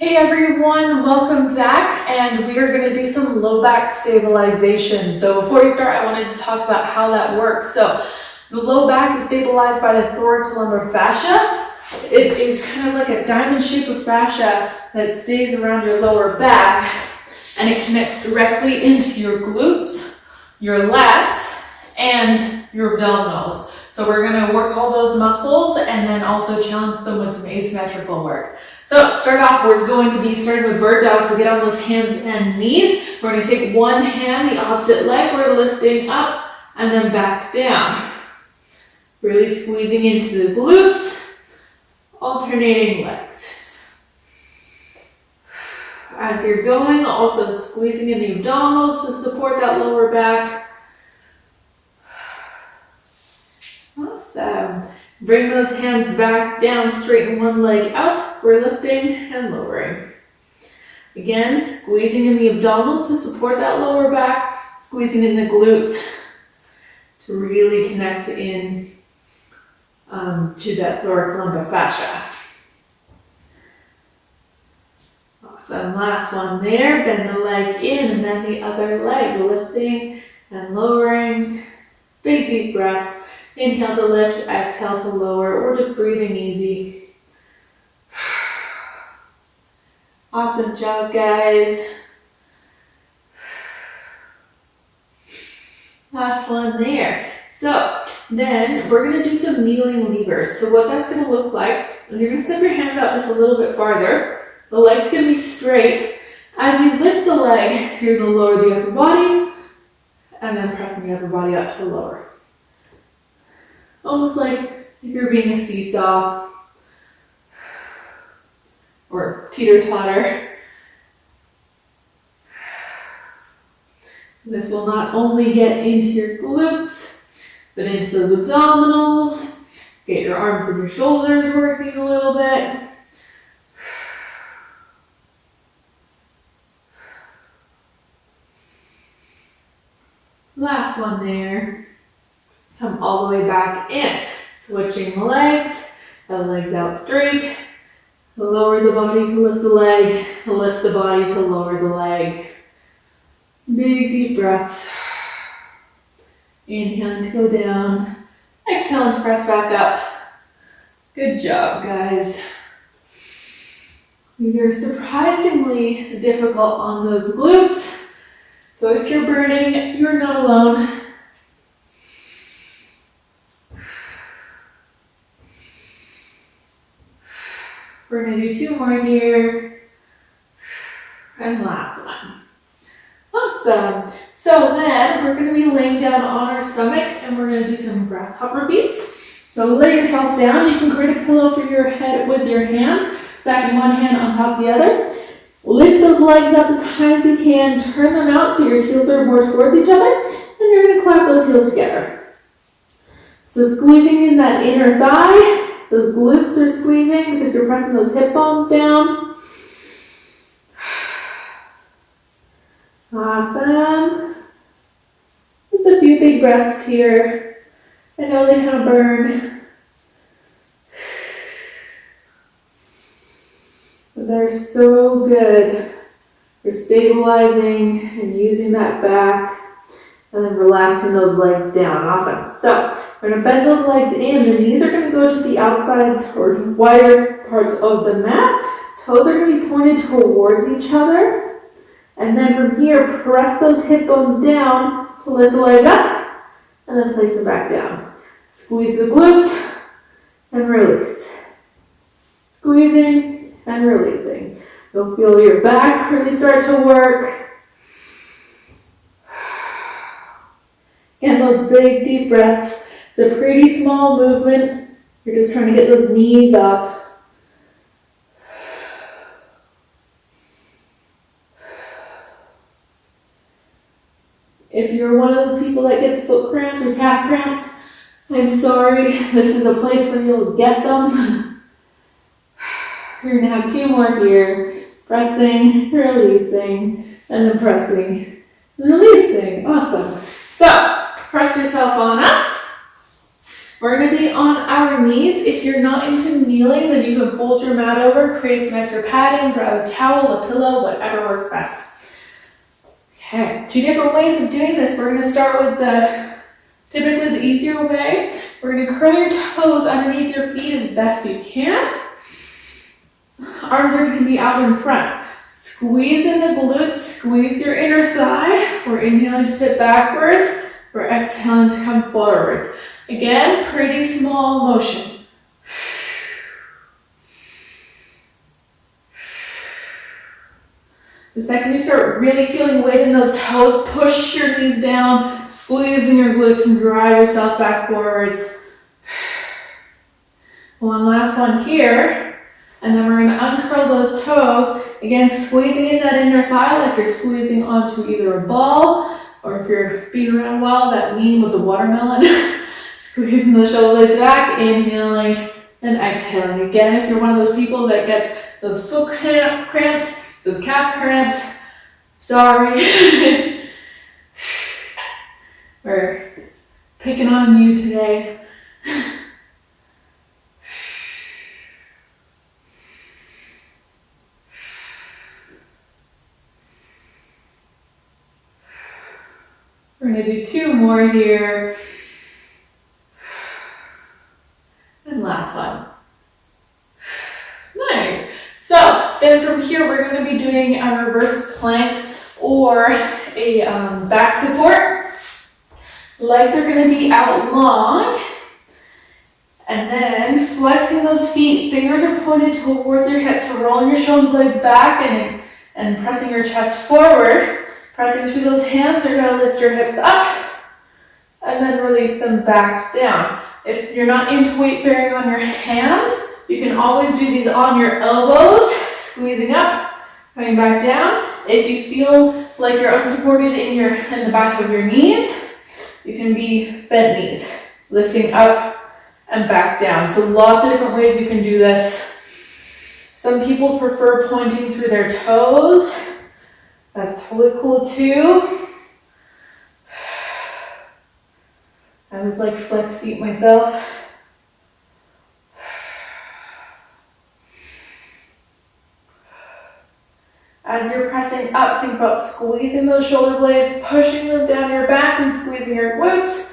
Hey everyone, welcome back, and we are going to do some low back stabilization. So before we start, I wanted to talk about how that works. So the low back is stabilized by the thoracolumbar fascia. It is kind of like a diamond shape of fascia that stays around your lower back, and it connects directly into your glutes, your lats, and your abdominals. So we're going to work all those muscles and then also challenge them with some asymmetrical work. So to start off, we're going to be starting with bird dog, so get on those hands and knees. We're going to take one hand, the opposite leg, we're lifting up and then back down. Really squeezing into the glutes, alternating legs. As you're going, also squeezing in the abdominals to support that lower back. Awesome. Bring those hands back down, straighten one leg out. We're lifting and lowering. Again, squeezing in the abdominals to support that lower back, squeezing in the glutes to really connect in to that thoracolumbar fascia. Awesome. Last one there. Bend the leg in and then the other leg, lifting and lowering. Big deep breaths. Inhale to lift, exhale to lower, or just breathing easy. Awesome job, guys. Last one there. So then we're going to do some kneeling levers. So what that's going to look like is you're going to step your hands out just a little bit farther. The leg's going to be straight. As you lift the leg, you're going to lower the upper body and then pressing the upper body up to the lower. Almost like if you're being a seesaw or teeter-totter. This will not only get into your glutes, but into those abdominals. Get your arms and your shoulders working a little bit. Last one there. Come all the way back in. Switching the legs out straight. Lower the body to lift the leg, lift the body to lower the leg. Big deep breaths. Inhaling to go down. Exhaling to press back up. Good job, guys. These are surprisingly difficult on those glutes. So if you're burning, you're not alone. We're going to do two more here. And last one. Awesome. So then we're going to be laying down on our stomach and we're going to do some grasshopper beats. So lay yourself down. You can create a pillow for your head with your hands, stacking one hand on top of the other. Lift those legs up as high as you can. Turn them out so your heels are more towards each other. And you're going to clap those heels together. So squeezing in that inner thigh. Those glutes are squeezing because you're pressing those hip bones down. Awesome. Just a few big breaths here. I know they kind of burn. But they're so good for stabilizing and using that back and then relaxing those legs down. Awesome. So we're going to bend those legs in. The knees are going to go to the outsides or wider parts of the mat. Toes are going to be pointed towards each other. And then from here, press those hip bones down to lift the leg up and then place them back down. Squeeze the glutes and release. Squeezing and releasing. You'll feel your back really start to work. And those big deep breaths. It's a pretty small movement. You're just trying to get those knees up. If you're one of those people that gets foot cramps or calf cramps, I'm sorry. This is a place where you'll get them. You're going to have two more here. Pressing, releasing, and then pressing and releasing. Awesome. So, press yourself on up. We're going to be on our knees. If you're not into kneeling, then you can fold your mat over, create some extra padding, grab a towel, a pillow, whatever works best. Okay, 2 different ways of doing this. We're going to start with typically the easier way. We're going to curl your toes underneath your feet as best you can. Arms are going to be out in front. Squeeze in the glutes, squeeze your inner thigh. We're inhaling to sit backwards. We're exhaling to come forwards. Again, pretty small motion. The second you start really feeling weight in those toes, push your knees down, squeeze in your glutes and drive yourself back forwards. One last one here, and then we're going to uncurl those toes. Again, squeezing in that inner thigh like you're squeezing onto either a ball, or if you're being around well, that meme with the watermelon. Squeezing the shoulder blades back, inhaling and exhaling. Again, if you're one of those people that gets those foot cramps, those calf cramps, sorry. We're picking on you today. We're going to do 2 more here. And last one. Nice. So then from here, we're going to be doing a reverse plank or a back support. Legs are going to be out long. And then flexing those feet. Fingers are pointed towards your hips. So rolling your shoulder blades back and pressing your chest forward. Pressing through those hands, you're going to lift your hips up and then release them back down. If you're not into weight bearing on your hands, you can always do these on your elbows, squeezing up, coming back down. If you feel like you're unsupported in the back of your knees, you can be bent knees, lifting up and back down. So lots of different ways you can do this. Some people prefer pointing through their toes. That's totally cool too. I always like flex feet myself. As you're pressing up, think about squeezing those shoulder blades, pushing them down your back and squeezing your glutes,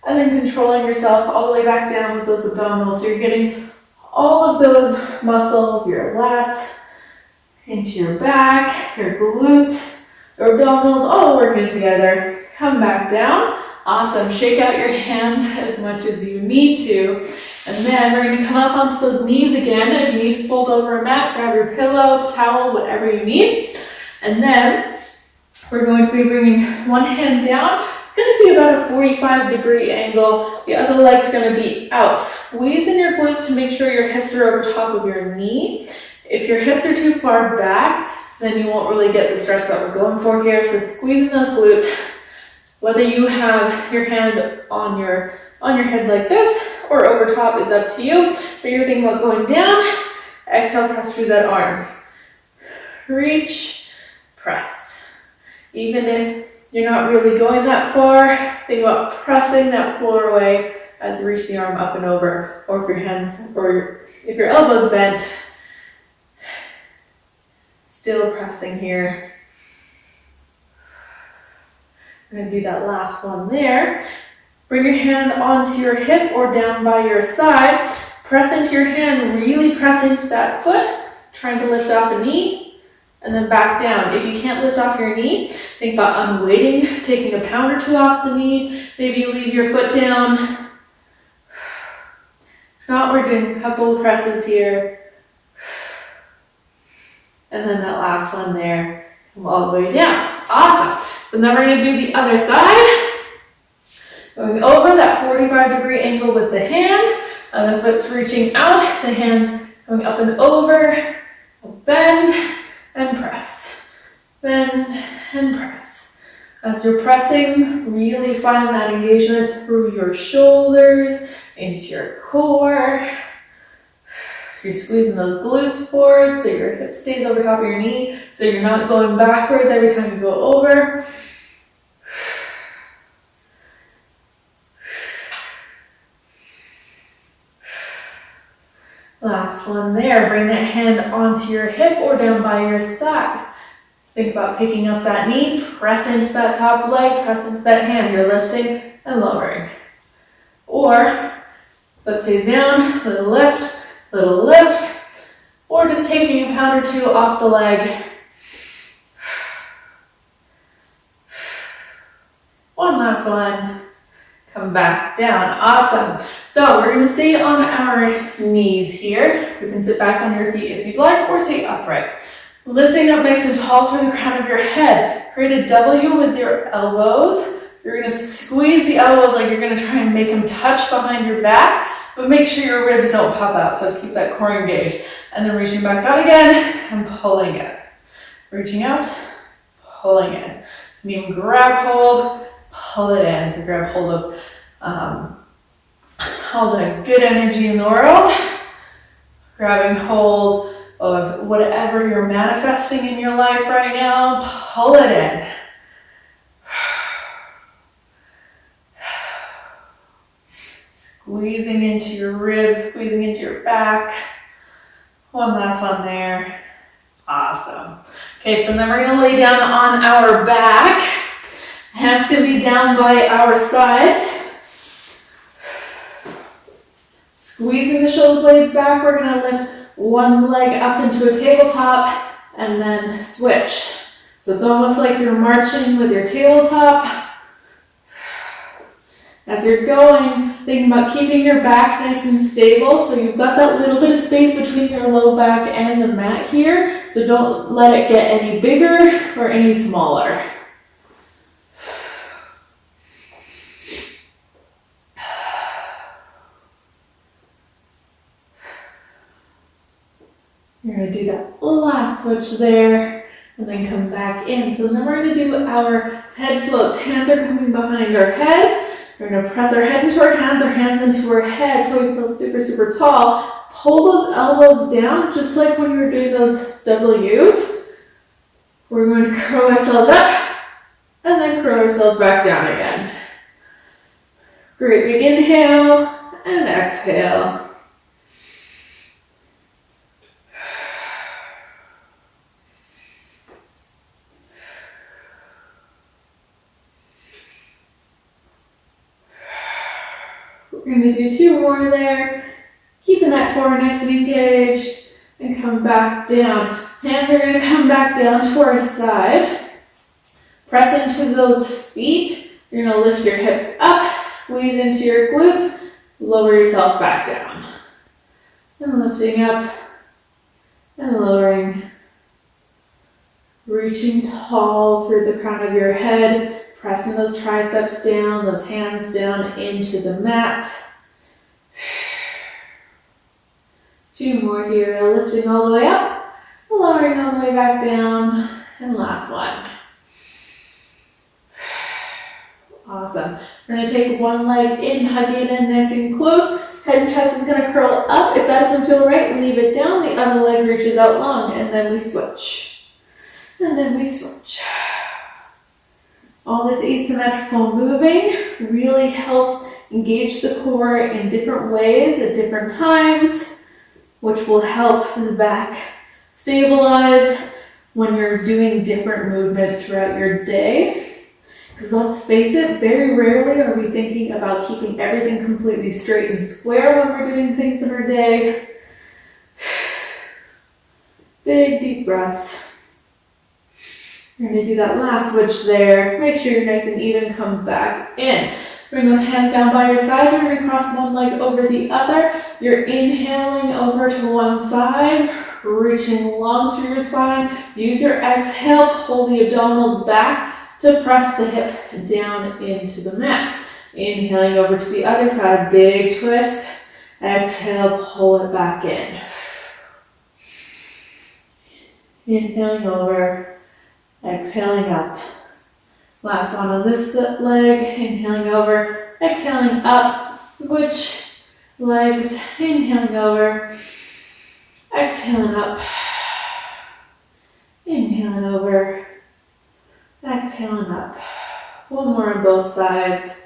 and then controlling yourself all the way back down with those abdominals. So you're getting all of those muscles, your lats, into your back, your glutes, your abdominals, all working together. Come back down. Awesome. Shake out your hands as much as you need to. And then we're going to come up onto those knees again. If you need to fold over a mat, grab your pillow, towel, whatever you need. And then we're going to be bringing one hand down. It's going to be about a 45-degree angle. The other leg's going to be out. Squeeze in your glutes to make sure your hips are over top of your knee. If your hips are too far back, then you won't really get the stretch that we're going for here. So squeeze in those glutes. Whether you have your hand on your head like this or over top is up to you. But you're thinking about going down. Exhale, press through that arm. Reach, press. Even if you're not really going that far, think about pressing that floor away as you reach the arm up and over. Or if your hands, or if your elbow's bent, still pressing here. We're going to do that last one there. Bring your hand onto your hip or down by your side. Press into your hand, really press into that foot, trying to lift off a knee, and then back down. If you can't lift off your knee, think about unweighting, taking a pound or 2 off the knee. Maybe you leave your foot down. If not, we're doing a couple of presses here. And then that last one there, come all the way down. Awesome. So then we're going to do the other side. Going over that 45-degree angle with the hand. And the foot's reaching out. The hands going up and over. Bend and press. Bend and press. As you're pressing, really find that engagement through your shoulders, into your core. You're squeezing those glutes forward so your hip stays over top of your knee, so you're not going backwards every time you go over. Last one there. Bring that hand onto your hip or down by your side. Think about picking up that knee, press into that top leg, press into that hand. You're lifting and lowering. Or foot stays down, little lift, or just taking a pound or two off the leg. One last one. Come back down. Awesome. So we're going to stay on our knees here. You can sit back on your feet if you'd like, or stay upright. Lifting up nice and tall through the crown of your head. Create a W with your elbows. You're going to squeeze the elbows like you're going to try and make them touch behind your back, but make sure your ribs don't pop out, so keep that core engaged. And then reaching back out again and pulling it. Reaching out, pulling it. You can even grab hold, pull it in. So grab hold of all the good energy in the world. Grabbing hold of whatever you're manifesting in your life right now, pull it in. Squeezing into your ribs, squeezing into your back. One last one there. Awesome. Okay, so then we're going to lay down on our back. Hands can be down by our sides. Squeezing the shoulder blades back, we're going to lift one leg up into a tabletop and then switch. So it's almost like you're marching with your tabletop. As you're going, think about keeping your back nice and stable. So you've got that little bit of space between your low back and the mat here. So don't let it get any bigger or any smaller. You're going to do that last switch there and then come back in. So then we're going to do our head floats. Hands are coming behind our head. We're going to press our head into our hands into our head so we feel super, super tall. Pull those elbows down just like when you were doing those W's. We're going to curl ourselves up and then curl ourselves back down again. Great, big inhale and exhale. We're going to do two more there, keeping that core nice and engaged, and come back down. Hands are going to come back down to our side. Press into those feet. You're going to lift your hips up, squeeze into your glutes, lower yourself back down. And lifting up and lowering. Reaching tall through the crown of your head. Pressing those triceps down, those hands down into the mat. Two more here, lifting all the way up, lowering all the way back down, and last one. Awesome. We're going to take one leg in, hugging it in nice and close. Head and chest is going to curl up. If that doesn't feel right, leave it down. The other leg reaches out long, and then we switch. And then we switch. All this asymmetrical moving really helps engage the core in different ways at different times, which will help the back stabilize when you're doing different movements throughout your day. Because let's face it, very rarely are we thinking about keeping everything completely straight and square when we're doing things in our day. Big deep breaths. We're going to do that last switch there. Make sure you're nice and even. Come back in. Bring those hands down by your side. You're going to cross one leg over the other. You're inhaling over to one side, reaching long through your spine. Use your exhale. Pull the abdominals back to press the hip down into the mat. Inhaling over to the other side. Big twist. Exhale. Pull it back in. Inhaling over. Exhaling up. Last one on this leg. Inhaling over. Exhaling up. Switch legs. Inhaling over. Exhaling up. Inhaling over. Exhaling up. One more on both sides.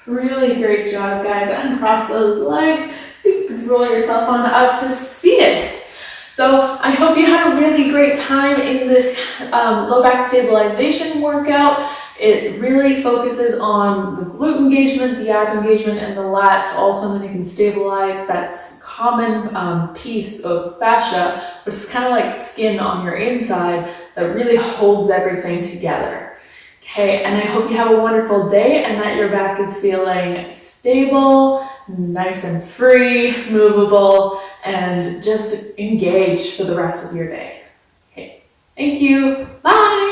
Really great job, guys. Uncross those legs. You can roll yourself on up to seated. So I hope you had a really great time in this low back stabilization workout. It really focuses on the glute engagement, the ab engagement, and the lats also, and then you can stabilize that common piece of fascia, which is kind of like skin on your inside that really holds everything together. Okay, and I hope you have a wonderful day and that your back is feeling stable, nice and free, movable, and just engaged for the rest of your day. Okay, thank you. Bye.